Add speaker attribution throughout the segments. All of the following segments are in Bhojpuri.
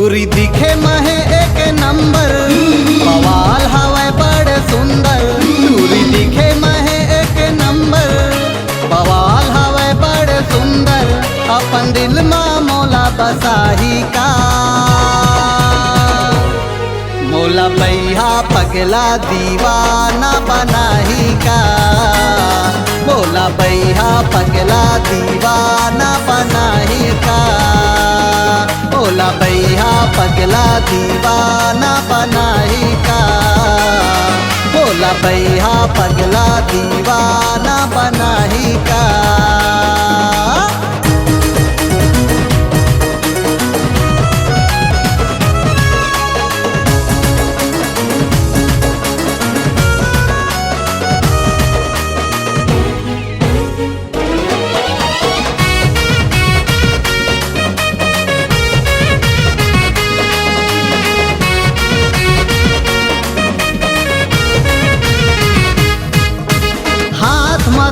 Speaker 1: टूरी दिखे महे एक नंबर, बवाल हवे बड़े सुंदर। टूरी दिखे महे एक नंबर, बवाल हवे बड़े सुंदर। अपन दिल मा मोला बसाही का, मोला बैहा पगला दीवाना बनाही का। मोला बैहा पगला दीवाना बनाही का। मोला बैहा पगला दीवाना बनाही का। मोला बैहा पगला दीवाना बनाही का।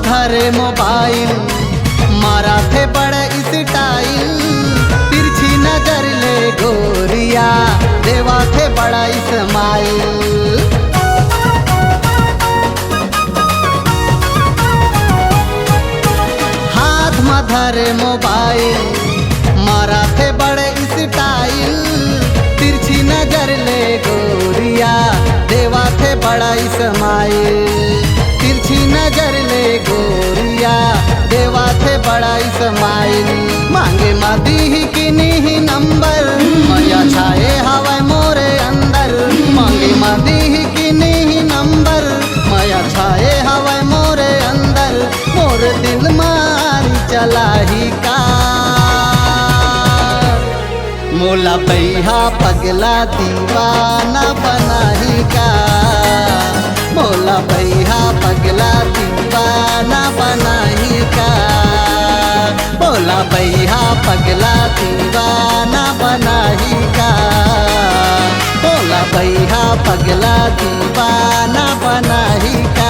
Speaker 1: धरे मोबाइल मारा थे बड़े स्टाइल, तिरछी नजर ले गोरिया देवा थे बड़ा इस्माइल। हाथ में धरे मोबाइल मारा थे बड़े स्टाइल, तिरछी नजर ले गोरिया देवा थे बड़ा इस्माइल। तिरछी नजर ले गोरिया देवा थे बड़ा इस्माइल। मांगे मदी ही किनी ही नंबर, मया छाए हवा मोरे अंदर। मांगे मदी ही किनी ही नंबर, मया छाए हवा मोरे अंदर। मोर दिल मारी चलाही का, मोला बैहा पगला दीवाना बनाही का। मोला बैहा पगला दीवाना बनाही का। मोला बैहा पगला दीवाना बनाही का। मोला बैहा पगला दीवाना बनाही का।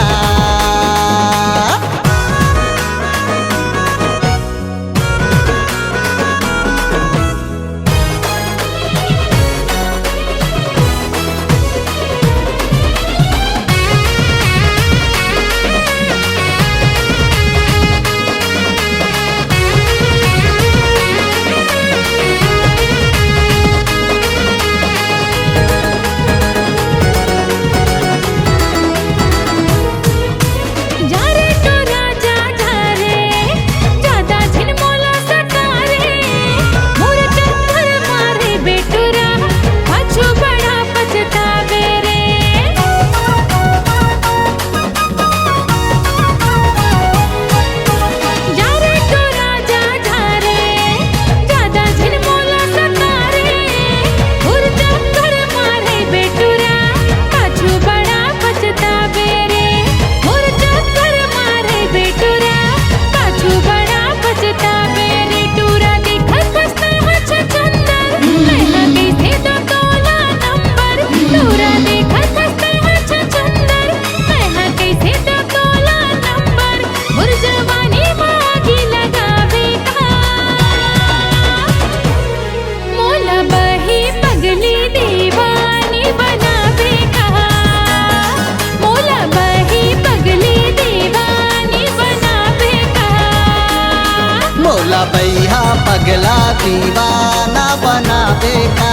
Speaker 1: मोला बैहा पगला दीवाना बनावे का।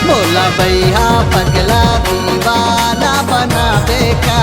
Speaker 1: मोला बैहा पगला दीवाना बनावे का।